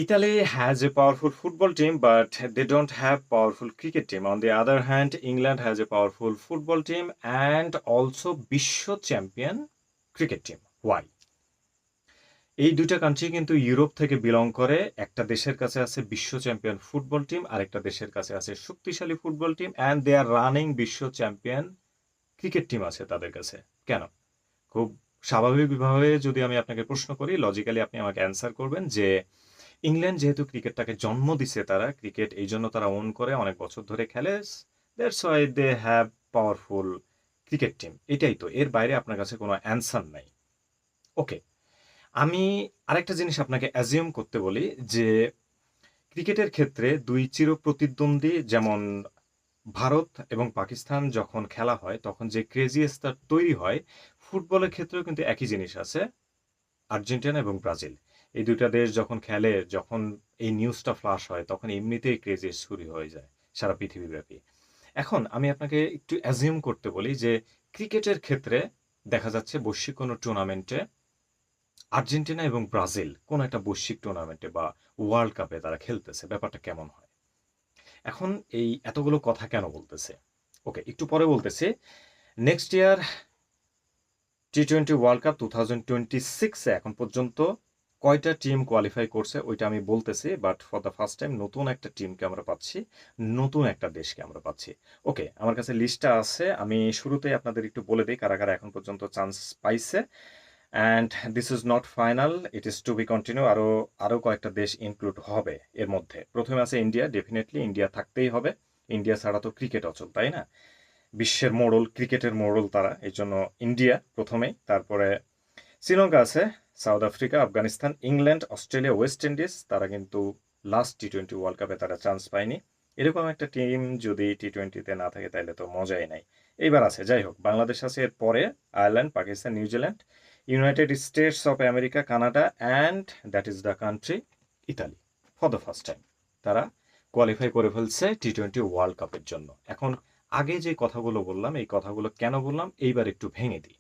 Italy has a powerful football team, but they don't have powerful cricket team. On the other hand, England has a powerful football team and also বিশ্ব champion cricket team. Why? এই দুইটা country কিন্তু Europe থেকে belong করে। একটা দেশের কাছে আছে বিশ্ব চ্যাম্পিয়ন ফুটবল টিম, আরেকটা দেশের কাছে আছে শক্তিশালী football team, and they are running বিশ্ব চ্যাম্পিয়ন ক্রিকেট টিম আছে তাদের কাছে। কেন? খুব স্বাভাবিকভাবে যদি আমি আপনাকে প্রশ্ন করি, লজিক্যালি আপনি আমাকে অ্যান্সার করবেন যে ইংল্যান্ড যেহেতু ক্রিকেটটাকে জন্ম দিছে, তারা ক্রিকেট এই জন্য তারা ওন করে, অনেক বছর ধরে খেলে। That's why they have powerful cricket team. এটাই তো, এর বাইরে আপনার কাছে কোনো অ্যান্সার নাই। ওকে, আমি আরেকটা জিনিস আপনাকে অ্যাজিউম করতে বলি যে ক্রিকেটের ক্ষেত্রে দুই চির প্রতিদ্বন্দ্বী, যেমন ভারত এবং পাকিস্তান যখন খেলা হয় তখন যে ক্রেজিয়েস্টটা তৈরি হয়, ফুটবলের ক্ষেত্রেও কিন্তু একই জিনিস আছে। আর্জেন্টিনা এবং ব্রাজিল, এই দুইটা দেশ যখন খেলে, যখন এই নিউজটা ফ্লাশ হয়, তখন এমনিতেই ক্রেজি শুরু হয়ে যায় সারা পৃথিবীব্যাপী। এখন আমি আপনাকে একটু অ্যাজিউম করতে বলি যে ক্রিকেটের ক্ষেত্রে দেখা যাচ্ছে বৈশ্বিক কোনো টুর্নামেন্টে আর্জেন্টিনা এবং ব্রাজিল কোনো একটা বৈশ্বিক টুর্নামেন্টে বা ওয়ার্ল্ড কাপে তারা খেলতেছে, ব্যাপারটা কেমন হয়? এখন এই এতগুলো কথা কেন বলতেছে? ওকে, একটু পরে বলতেছি। নেক্সট ইয়ার টি-20 ওয়ার্ল্ড কাপ 2026 এখন পর্যন্ত কয়টা টিম কোয়ালিফাই করছে ওইটা আমি বলতেছি, but for the first time নতুন একটা টিমকে আমরা পাচ্ছি, নতুন একটা দেশকে আমরা পাচ্ছি। ওকে, আমার কাছে লিস্টটা আছে, আমি শুরুতেই আপনাদের একটু বলে দিই কারা কারা এখন পর্যন্ত চান্স পাইছে। And this is not final, it is to be continue. আরও কয়েকটা দেশ ইনক্লুড হবে এর মধ্যে। প্রথমে আছে ইন্ডিয়া, ডেফিনেটলি ইন্ডিয়া থাকতেই হবে। ইন্ডিয়া ছাড়া তো ক্রিকেট অচল, তাই না? বিশ্বের মোড়ল, ক্রিকেটের মোড়ল তারা, এই জন্য ইন্ডিয়া প্রথমেই। তারপরে শ্রীলঙ্কা আছে, south Africa, Afghanistan, England, Australia, West Indies. তারা কিন্তু লাস্ট টি-20 ওয়ার্ল্ড কাপে তারা চান্স পায়নি। এরকম একটা টিম যদি টি-20তে না থাকে তাহলে তো মজাই নাই। এইবার আছে, যাই হোক, বাংলাদেশ আছে, এর পরে Ireland, Pakistan, New Zealand, United states of America, Canada, and that is the country Italy. For the first time তারা কোয়ালিফাই করে ফেলছে টি-20 ওয়ার্ল্ড কাপের জন্য। এখন আগে যে কথাগুলো বললাম, এই কথাগুলো কেন বললাম এইবার একটু ভেঙে দিই।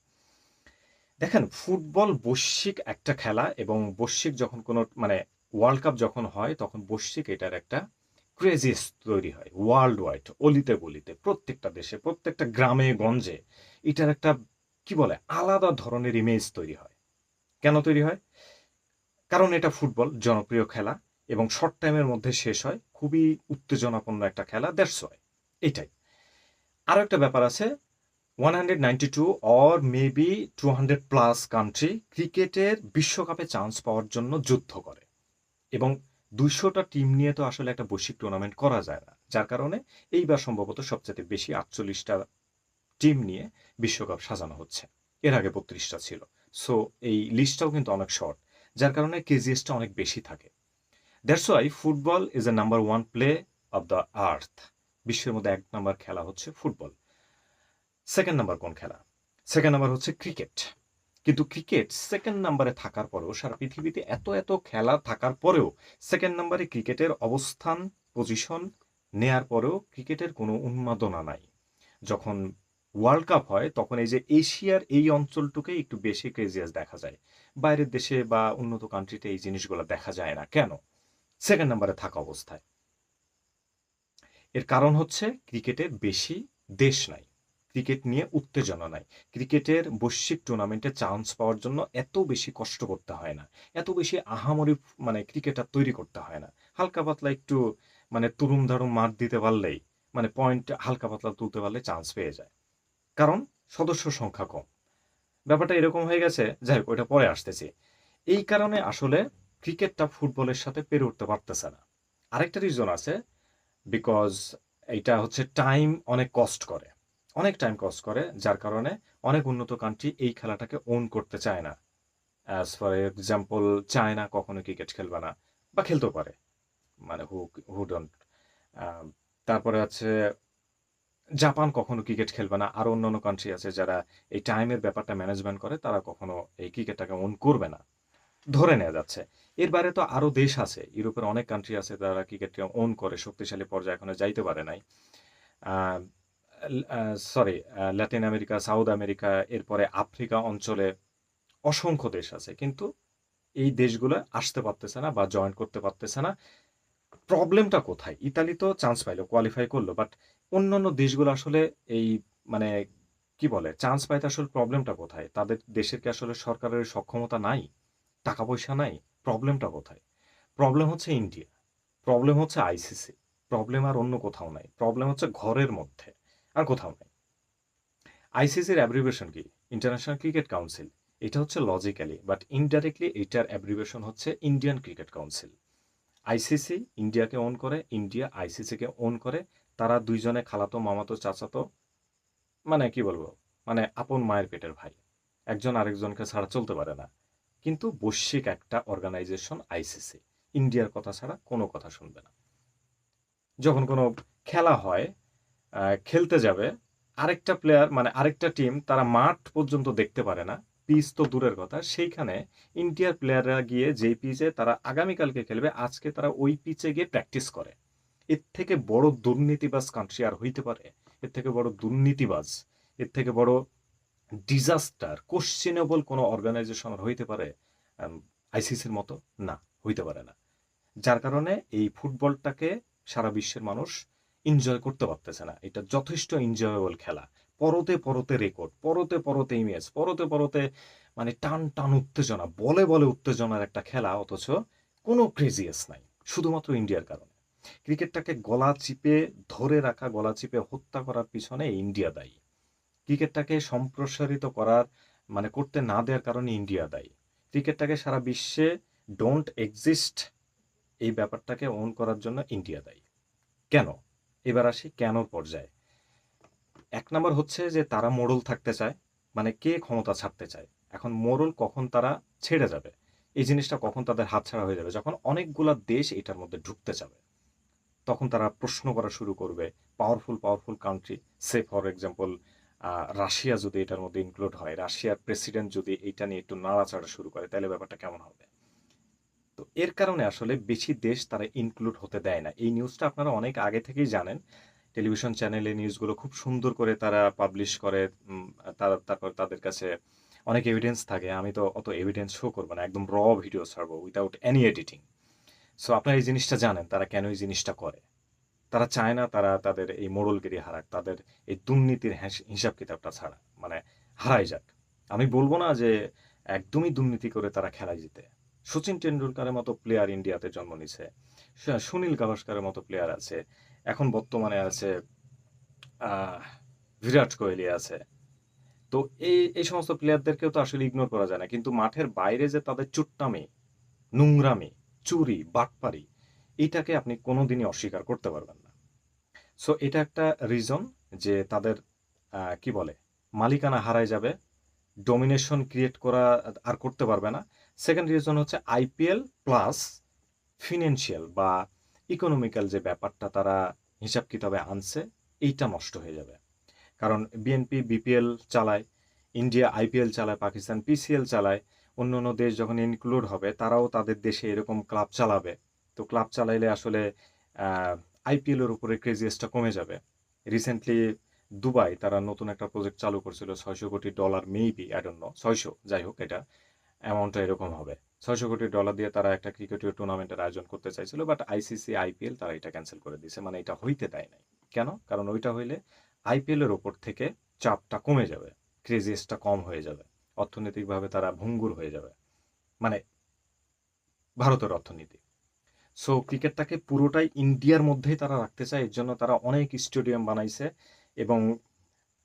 দেখেন, ফুটবল বৈশ্বিক একটা খেলা, এবং বৈশ্বিক যখন কোনো মানে ওয়ার্ল্ড কাপ যখন হয় তখন বৈশ্বিক এটার একটা ক্রেজিস তৈরি হয় ওয়ার্ল্ড ওয়াইড, অলিতে গলিতে, প্রত্যেকটা দেশে, প্রত্যেকটা গ্রামে গঞ্জে এটার একটা কি বলে আলাদা ধরনের ইমেজ তৈরি হয়। কেন তৈরি হয়? কারণ এটা ফুটবল, জনপ্রিয় খেলা, এবং শর্ট টাইমের মধ্যে শেষ হয়, খুবই উত্তেজনাপূর্ণ একটা খেলা, দ্যাটস ওয়াই। এটাই। আরো একটা ব্যাপার আছে, 192 অর মেবি 200 প্লাস কান্ট্রি ক্রিকেটের বিশ্বকাপে চান্স পাওয়ার জন্য যুদ্ধ করে, এবং 200টা টিম নিয়ে তো আসলে একটা বৈশ্বিক টুর্নামেন্ট করা যায় না, যার কারণে এইবার সম্ভবত সবচেয়ে বেশি 48টা টিম নিয়ে বিশ্বকাপ সাজানো হচ্ছে। এর আগে 32টা ছিল। সো এই লিস্টটাও কিন্তু অনেক শর্ট, যার কারণে কেজিএসটা অনেক বেশি থাকে। That's why football is a number one play of the earth. বিশ্বের মধ্যে 1 নম্বর খেলা হচ্ছে ফুটবল। সেকেন্ড নাম্বার কোন খেলা? সেকেন্ড নাম্বার হচ্ছে ক্রিকেট। কিন্তু ক্রিকেট সেকেন্ড নাম্বারে থাকার পরেও, সারা পৃথিবীতে এত এত খেলা থাকার পরেও, সেকেন্ড নাম্বারে ক্রিকেটের অবস্থান, পজিশন নেয়ার পরেও ক্রিকেটের কোনো উন্মাদনা নাই। যখন ওয়ার্ল্ড কাপ হয় তখন এই যে এশিয়ার এই অঞ্চলটুকে একটু বেশি ক্রেজিয়াস দেখা যায়, বাইরের দেশে বা উন্নত কান্ট্রিতে এই জিনিসগুলো দেখা যায় না। কেন? সেকেন্ড নাম্বারে থাকা অবস্থায়। এর কারণ হচ্ছে ক্রিকেটে বেশি দেশ নাই, ক্রিকেট নিয়ে উত্তেজনা নাই, ক্রিকেটের বৈশ্বিক টুর্নামেন্টে চান্স পাওয়ার জন্য এত বেশি কষ্ট করতে হয় না, এত বেশি আহামরি ক্রিকেটার তৈরি করতে হয় না। হালকা পাতলা একটু তুরুম ধারুম মার দিতে পারলেই, পয়েন্ট হালকা পাতলা তুলতে পারলে চান্স পেয়ে যায়, কারণ সদস্য সংখ্যা কম। ব্যাপারটা এরকম হয়ে গেছে। যাই হোক, ওইটা পরে আসতেছি। এই কারণে আসলে ক্রিকেটটা ফুটবলের সাথে পেরে উঠতে পারতেছে না। আরেকটা রিজন আছে, বিকজ এইটা হচ্ছে টাইম অনেক কস্ট করে, অনেক টাইম কস্ট করে, যার কারণে অনেক উন্নত কান্ট্রি এই খেলাটাকে ওন করতে চায় না। অ্যাজ ফর এক্সাম্পল, চায়না কখনো ক্রিকেট খেলবে না, বা খেলতেও পারে, হু হু ডোন্ট। তারপরে আছে জাপান কখনো ক্রিকেট খেলবে না। আরো অন্যান্য কান্ট্রি আছে যারা এই টাইমের ব্যাপারটা ম্যানেজমেন্ট করে, তারা কখনো এই ক্রিকেটটাকে ওন করবে না, ধরে নেওয়া যাচ্ছে। এর বাইরে তো আরো দেশ আছে, ইউরোপের অনেক কান্ট্রি আছে যারা ক্রিকেটকে ওন করে, শক্তিশালী পর্যায়ে এখনো যাইতে পারে নাই। Sorry, Latin America, south America, এরপরে আফ্রিকা অঞ্চলে অসংখ্য দেশ আছে, কিন্তু এই দেশগুলো আসতে পারতেছে না বা জয়েন করতে পারতেছে না। প্রবলেমটা কোথায়? ইতালি তো চান্স পাইলো, কোয়ালিফাই করলো, বাট অন্যান্য দেশগুলো আসলে এই মানে কি বলে চান্স পাইতে আসলে প্রবলেমটা কোথায়? তাদের দেশের কি আসলে সরকারের সক্ষমতা নাই? টাকা পয়সা নাই? প্রবলেমটা কোথায়? প্রবলেম হচ্ছে ইন্ডিয়া, প্রবলেম হচ্ছে আইসিসি, প্রবলেম আর অন্য কোথাও নাই, প্রবলেম হচ্ছে ঘরের মধ্যে, আর কোথাও নাই। আইসিসির অ্যাব্রিভিয়েশন কি? International Cricket Council. এটা হচ্ছে লজিক্যালি, বাট ইনডাইরেক্টলি এটার অ্যাব্রিভিয়েশন হচ্ছে ইন্ডিয়ান ক্রিকেট কাউন্সিল। আইসিসি ইন্ডিয়াকে ওন করে, ইন্ডিয়া আইসিসিকে ওন করে। তারা দুইজনে খালাতো মামাতো চাচাতো, মানে কি বলবো, মানে আপন মায়ের পেটের ভাই। একজন আরেকজনকে ছাড়া চলতে পারে না। কিন্তু বৈশ্বিক একটা অর্গানাইজেশন আইসিসি, ইন্ডিয়ার কথা ছাড়া কোনো কথা শুনবে না। যখন কোনো খেলা হয়, খেলতে যাবে, আরেকটা প্লেয়ার মানে আরেকটা টিম তারা মাঠ পর্যন্ত দেখতে পারে না, পিচ তো দূরের কথা। সেইখানে ইন্ডিয়ার প্লেয়াররা গিয়ে যেই পিচে তারা আগামীকালকে খেলবে, আজকে তারা ওই পিচে গিয়ে প্র্যাকটিস করে। এর থেকে বড় দুর্নীতিবাজ কান্ট্রি আর হইতে পারে? এর থেকে বড় দুর্নীতিবাজ, এর থেকে বড় ডিজাস্টার, কোশ্চেনেবল কোনো অর্গানাইজেশন আর হইতে পারে আইসিসির মতো? না, হইতে পারে না। যার কারণে এই ফুটবলটাকে সারা বিশ্বের মানুষ এনজয় করতে পারতেছে না। এটা যথেষ্ট এনজয়েবল খেলা। পরতে পরতে রেকর্ড, পরতে পরতে ইমেজ, পরতে পরতে মানে টান টান উত্তেজনা, বলে বলে উত্তেজনার একটা খেলা, অথচ কোনো ক্রেজিয়াস নাই, শুধুমাত্র ইন্ডিয়ার কারণে। ক্রিকেটটাকে গলা চিপে ধরে রাখা, গলা চিপে হত্যা করার পিছনে ইন্ডিয়া দায়ী। ক্রিকেটটাকে সম্প্রসারিত করার মানে করতে না দেওয়ার কারণে ইন্ডিয়া দায়ী। ক্রিকেটটাকে সারা বিশ্বে ডোন্ট এক্সিস্ট এই ব্যাপারটাকে ওন করার জন্য ইন্ডিয়া দায়ী। কেন? এবার আসি কেনর পর্যায়ে। এক নম্বর হচ্ছে যে তারা মোড়ল থাকতে চায়, মানে কে ক্ষমতা ছাড়তে চায়। এখন মোড়ল কখন তারা ছেড়ে যাবে, এই জিনিসটা কখন তাদের হাতছাড়া হয়ে যাবে, যখন অনেকগুলা দেশ এটার মধ্যে ঢুকতে যাবে, তখন তারা প্রশ্ন করা শুরু করবে। Powerful powerful country, say for example Russia যদি এটার মধ্যে ইনক্লুড হয়, রাশিয়ার প্রেসিডেন্ট যদি এটা নিয়ে একটু নাড়াচাড়া শুরু করে, তাহলে ব্যাপারটা কেমন হবে? তো এর কারণে আসলে বেশি দেশ তারা ইনক্লুড হতে দেয় না। এই নিউজটা আপনারা অনেক আগে থেকেই জানেন। টেলিভিশন চ্যানেলে নিউজগুলো খুব সুন্দর করে তারা পাবলিশ করে। তারপর তাদের কাছে অনেক এভিডেন্স থাকে। আমি তো অত এভিডেন্স শো করবো না, একদম র ভিডিও ছাড়বো উইদাউট এনি এডিটিং। সো আপনারা এই জিনিসটা জানেন তারা কেন এই জিনিসটা করে। তারা চায় না তারা তাদের এই মোড়লগিরি হারাক, তাদের এই দুর্নীতির হিসাব কিতাবটা ছাড়া মানে হারাই যাক। আমি বলবো না যে একদমই দুর্নীতি করে তারা খেলায় জিতে। সচিন টেন্ডুলকারের মতো প্লেয়ার ইন্ডিয়াতে জন্ম নিছে, সুনীল গাভাস্কারের মতো প্লেয়ার আছে, এখন বর্তমানে আছে বিরাট কোহলি আছে। তো এই এই সমস্ত প্লেয়ারদেরকেও তো আসলে ইগনোর করা যায় না, কিন্তু মাঠের বাইরে যে তাদের চুট্টামি, নোংরামি, চুরি, বাটপারি, এটাকে আপনি কোনোদিনই অস্বীকার করতে পারবেন না। সো এটা একটা রিজন যে তাদের কি বলে মালিকানা হারায় যাবে, ডমিনেশন ক্রিয়েট করা আর করতে পারবে না। সেকেন্ড রিজন হচ্ছে আইপিএল প্লাস ফিনান্সিয়াল বা ইকোনমিক্যাল যে ব্যাপারটা তারা হিসাব কিতাবে আনছে, এইটা নষ্ট হয়ে যাবে। কারণ বিএনপি বিপিএল চালায়, ইন্ডিয়া আইপিএল চালায়, পাকিস্তান পিসিএল চালায়। অন্য অন্য দেশ যখন ইনক্লুড হবে তারাও তাদের দেশে এরকম ক্লাব চালাবে। তো ক্লাব চালাইলে আসলে আইপিএলের উপরে ক্রেজিয়াসটা কমে যাবে। রিসেন্টলি দুবাই তারা নতুন একটা প্রজেক্ট চালু করছিল, $600 কোটি, মেবি আই ডোন্ট নো, 600 যাই হোক, এটা অ্যামাউন্টটা এরকম হবে। $600 কোটি দিয়ে তারা একটা ক্রিকেটীয় টুর্নামেন্টের আয়োজন করতে চাইছিল, বাট আইসিসি আইপিএল তারা এটা ক্যান্সেল করে দিয়েছে, মানে এটা হইতে দেয় নাই। কেন? কারণ ওইটা হইলে আইপিএলের ওপর থেকে চাপটা কমে যাবে, ক্রেজিয়াসটা কম হয়ে যাবে, অর্থনৈতিকভাবে তারা ভঙ্গুর হয়ে যাবে, মানে ভারতের অর্থনীতি। সো ক্রিকেটটাকে পুরোটাই ইন্ডিয়ার মধ্যেই তারা রাখতে চায়, এর জন্য তারা অনেক স্টেডিয়াম বানাইছে এবং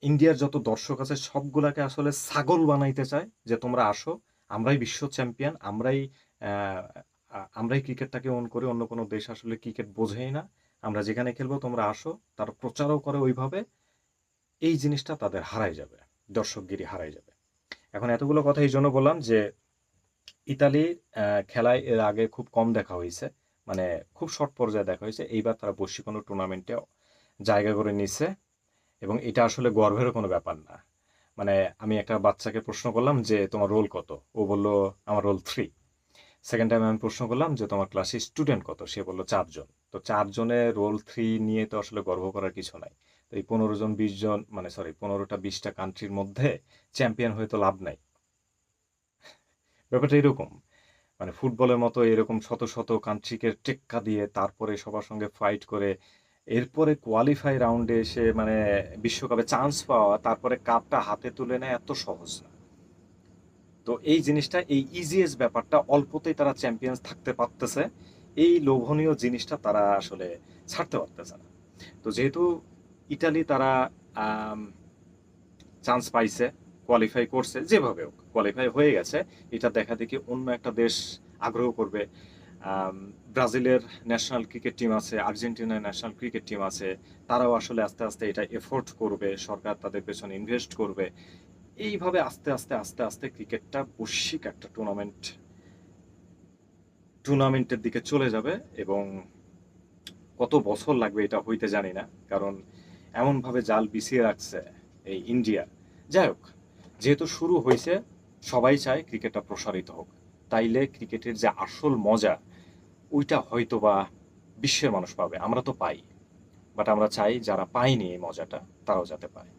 ইন্ডিয়ার যত দর্শক আছে সবগুলাকে আসলে ছাগল বানাইতে চায় যে তোমরা আসো, আমরাই বিশ্ব চ্যাম্পিয়ন, আমরাই ক্রিকেটটাকে ওন করি, অন্য কোনো দেশ আসলে ক্রিকেট বোঝেই না, আমরা যেখানে খেলবো তোমরা আসো। তারা প্রচারও করে ওইভাবে। এই জিনিসটা তাদের হারাই যাবে, দর্শকগিরি হারাই যাবে। এখন এতগুলো কথা এই জন্য বললাম যে ইতালি খেলায় এর আগে খুব কম দেখা হয়েছে, মানে খুব শর্ট পর্যায়ে দেখা হয়েছে। এইবার তারা বৈশ্বিক কোনো টুর্নামেন্টে জায়গা করে নিছে এবং এটা আসলে গর্বেরও কোনো ব্যাপার না। মানে আমি একটা বাচ্চাকে প্রশ্ন করলাম যে তোমার রোল কত, ও বলল আমার রোল 3। সেকেন্ড টাইম আমি প্রশ্ন করলাম যে তোমার ক্লাসে স্টুডেন্ট কত, সে বললো 4 জন। তো 4 জনে রোল 3 নিয়ে তো আসলে গর্ব করার কিছু নাই। তো এই 15 জন 20 জন, মানে সরি 15টা 20টা কান্ট্রির মধ্যে চ্যাম্পিয়ন হয়ে তো লাভ নাই। ব্যাপারটা এরকম, মানে ফুটবলের মতো এরকম শত শত কান্ট্রিকে টেক্কা দিয়ে তারপরে সবার সঙ্গে ফাইট করে এরপরে কোয়ালিফাই রাউন্ডে এসে মানে বিশ্বকাপে চান্স পাওয়া, তারপরে কাপটা হাতে তুলে নেয় এত সহজ না। তো এই জিনিসটা, এই ইজিয়েস্ট ব্যাপারটা, অল্পতেই তারা চ্যাম্পিয়ন্স থাকতে পারতেছে, এই লোভনীয় জিনিসটা তারা আসলে ছাড়তে পারতেছে না। তো যেহেতু ইটালি তারা চান্স পাইছে, কোয়ালিফাই করছে, যেভাবে হোক কোয়ালিফাই হয়ে গেছে, এটা দেখা দেখি অন্য একটা দেশ আগ্রহ করবে। ব্রাজিলের ন্যাশনাল ক্রিকেট টিম আছে, আর্জেন্টিনার ন্যাশনাল ক্রিকেট টিম আছে, তারাও আসলে আস্তে আস্তে এটা এফোর্ট করবে, সরকার তাদের পেছনে ইনভেস্ট করবে। এইভাবে আস্তে আস্তে আস্তে আস্তে ক্রিকেটটা বৈশ্বিক একটা টুর্নামেন্টের দিকে চলে যাবে, এবং কত বছর লাগবে এটা হইতে জানি না, কারণ এমনভাবে জাল বিছিয়ে রাখছে এই ইন্ডিয়া। যাই হোক, যেহেতু শুরু হয়েছে, সবাই চায় ক্রিকেটটা প্রসারিত হোক, তাইলে ক্রিকেটের যে আসল মজা ওইটা হয়তো বা বিশ্বের মানুষ পাবে। আমরা তো পাই, বাট আমরা চাই যারা পায়নি এই মজাটা তারাও যাতে পায়।